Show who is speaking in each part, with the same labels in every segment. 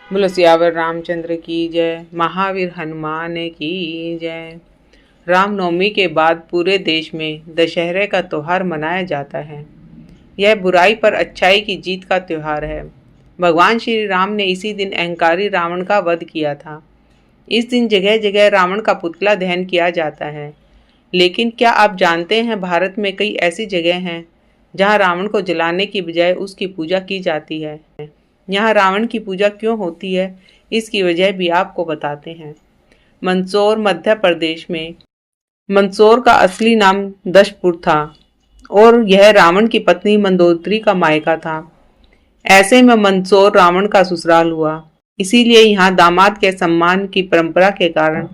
Speaker 1: बोलो सियावर रामचंद्र की जय, महावीर हनुमान की जय। रामनवमी के बाद पूरे देश में दशहरे का त्योहार मनाया जाता है। यह बुराई पर अच्छाई की जीत का त्योहार है। भगवान श्री राम ने इसी दिन अहंकारी रावण का वध किया था। इस दिन जगह जगह रावण का पुतला दहन किया जाता है। लेकिन क्या आप जानते हैं, भारत में कई ऐसी जगह हैं जहां रावण को जलाने की बजाय उसकी पूजा की जाती है। यहाँ रावण की पूजा क्यों होती है, इसकी वजह भी आपको बताते हैं। मंदसौर मध्य प्रदेश में मंदसौर का असली नाम दशपुर था और यह रावण की पत्नी मंदोदरी का मायका था। ऐसे में मंदसौर रावण का ससुराल हुआ। इसीलिए यहाँ दामाद के सम्मान की परंपरा के कारण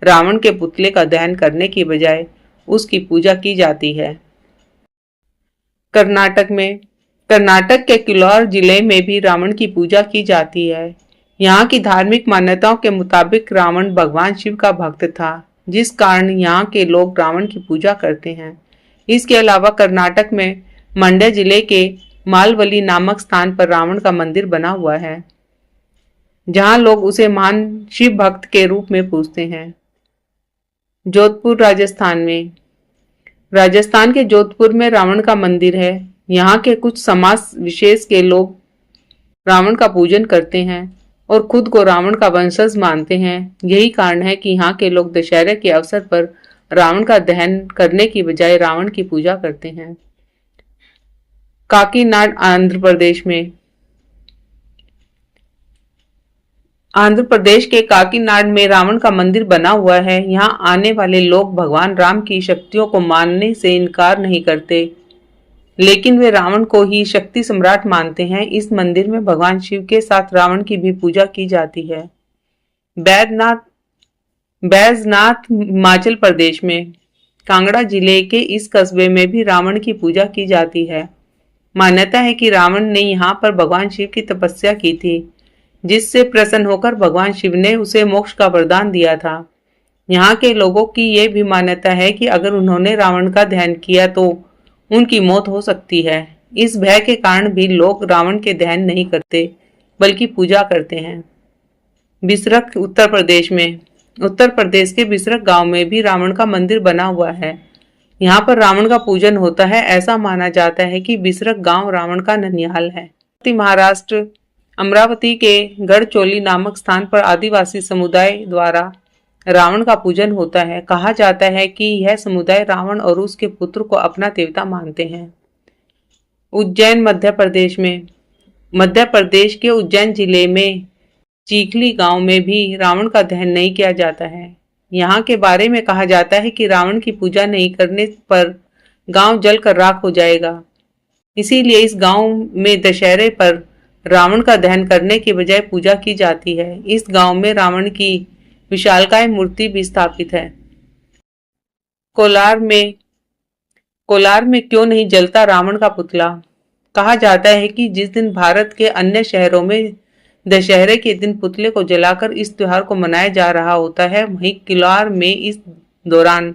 Speaker 1: रावण के पुतले का दहन करने की बजाय उसकी पूजा की जाती है। कर्नाटक के किलौर जिले में भी रावण की पूजा की जाती है। यहाँ की धार्मिक मान्यताओं के मुताबिक रावण भगवान शिव का भक्त था, जिस कारण यहाँ के लोग रावण की पूजा करते हैं। इसके अलावा कर्नाटक में मंड्या जिले के मालवली नामक स्थान पर रावण का मंदिर बना हुआ है, जहाँ लोग उसे महान शिव भक्त के रूप में पूजते हैं। जोधपुर राजस्थान के जोधपुर में रावण का मंदिर है। यहाँ के कुछ समाज विशेष के लोग रावण का पूजन करते हैं और खुद को रावण का वंशज मानते हैं। यही कारण है कि यहाँ के लोग दशहरे के अवसर पर रावण का दहन करने की बजाय रावण की पूजा करते हैं। काकीनाड आंध्र प्रदेश के काकीनाड में रावण का मंदिर बना हुआ है। यहाँ आने वाले लोग भगवान राम की शक्तियों को मानने से इनकार नहीं करते, लेकिन वे रावण को ही शक्ति सम्राट मानते हैं। इस मंदिर में भगवान शिव के साथ रावण की भी पूजा की जाती है। बैजनाथ हिमाचल प्रदेश में कांगड़ा जिले के इस कस्बे में भी रावण की पूजा की जाती है। मान्यता है कि रावण ने यहाँ पर भगवान शिव की तपस्या की थी, जिससे प्रसन्न होकर भगवान शिव ने उसे मोक्ष का वरदान दिया था। यहाँ के लोगों की यह भी मान्यता है कि अगर उन्होंने रावण का दहन किया तो उनकी मौत हो सकती है। इस भय के कारण भी लोग रावण के दहन नहीं करते, बल्कि पूजा करते हैं। बिसरख उत्तर प्रदेश के बिसरख गांव में भी रावण का मंदिर बना हुआ है। यहाँ पर रावण का पूजन होता है। ऐसा माना जाता है कि बिसरख गांव रावण का ननिहाल है। महाराष्ट्र अमरावती के गढ़चोली नामक स्थान पर आदिवासी समुदाय द्वारा रावण का पूजन होता है। कहा जाता है कि यह समुदाय रावण और उसके पुत्र को अपना देवता मानते हैं। उज्जैन मध्य प्रदेश के उज्जैन जिले में चीखली गांव में भी रावण का दहन नहीं किया जाता है। यहाँ के बारे में कहा जाता है कि रावण की पूजा नहीं करने पर गांव जलकर राख हो जाएगा। इसीलिए इस गांव में दशहरे पर रावण का दहन करने के बजाय पूजा की जाती है। इस गांव में रावण की विशालकाय मूर्ति भी स्थापित है। कोलार में क्यों नहीं जलता रावण का पुतला? कहा जाता है कि जिस दिन भारत के अन्य शहरों में दशहरे के दिन पुतले को जलाकर इस त्योहार को मनाया जा रहा होता है, वहीं किलौर में इस दौरान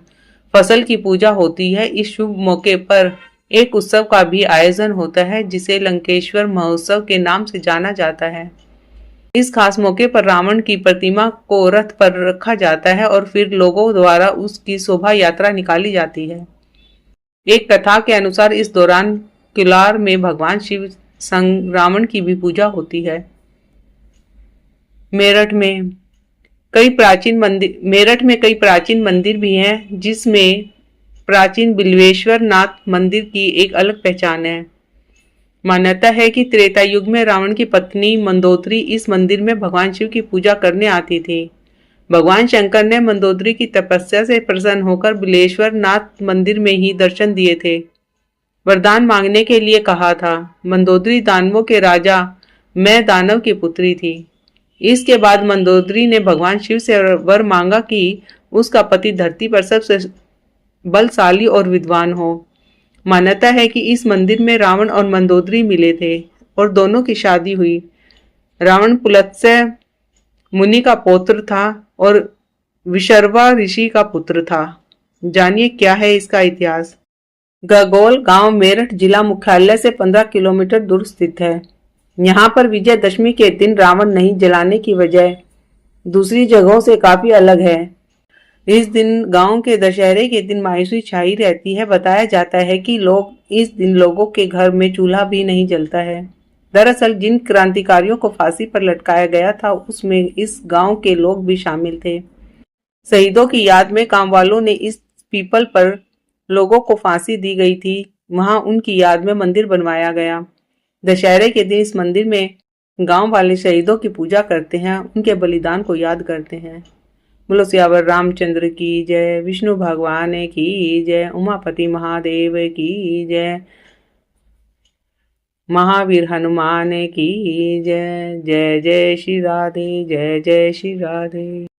Speaker 1: फसल की पूजा होती है। इस शुभ मौके पर एक उत्सव का भी आयोजन होता है, जिसे लंकेश्वर महोत्सव के नाम से जाना जाता है। इस खास मौके पर रावण की प्रतिमा को रथ पर रखा जाता है और फिर लोगों द्वारा उसकी शोभा यात्रा निकाली जाती है। एक कथा के अनुसार इस दौरान किलौर में भगवान शिव संग रावण की भी पूजा होती है। मेरठ में कई प्राचीन मंदिर भी हैं, जिसमें प्राचीन बिल्वेश्वर नाथ मंदिर की एक अलग पहचान है। मान्यता है कि त्रेता युग में रावण की पत्नी मंदोदरी इस मंदिर में भगवान शिव की पूजा करने आती थी। भगवान शंकर ने मंदोदरी की तपस्या से प्रसन्न होकर बिल्वेश्वर नाथ मंदिर में ही दर्शन दिए थे। वरदान मांगने के लिए कहा था। मंदोदरी दानवों के राजा मैं दानव की पुत्री थी। इसके बाद मंदोदरी ने भगवान शिव से वर मांगा कि उसका पति धरती पर सबसे बलशाली और विद्वान हो। मान्यता है कि इस मंदिर में रावण और मंदोदरी मिले थे और दोनों की शादी हुई। रावण पुलत्स्य मुनि का पौत्र था और विशर्वा ऋषि का पुत्र था। जानिए क्या है इसका इतिहास। गगोल गांव मेरठ जिला मुख्यालय से 15 किलोमीटर दूर स्थित है। यहाँ पर विजयदशमी के दिन रावण नहीं जलाने की वजह दूसरी जगहों से काफी अलग है। इस दिन गांव के दशहरे के दिन मायूसी छाई रहती है। बताया जाता है कि इस दिन लोगों के घर में चूल्हा भी नहीं जलता है। दरअसल जिन क्रांतिकारियों को फांसी पर लटकाया गया था उसमें इस गांव के लोग भी शामिल थे। शहीदों की याद में काम वालों ने इस पीपल पर लोगों को फांसी दी गई थी, वहां उनकी याद में मंदिर बनवाया गया। दशहरे के दिन इस मंदिर में गांव वाले शहीदों की पूजा करते हैं, उनके बलिदान को याद करते हैं। बोलो सियावर रामचंद्र की जय, विष्णु भगवान की जय, उमापति महादेव की जय, महावीर हनुमान की जय। जय जय श्री राधे, जय जय श्री राधे।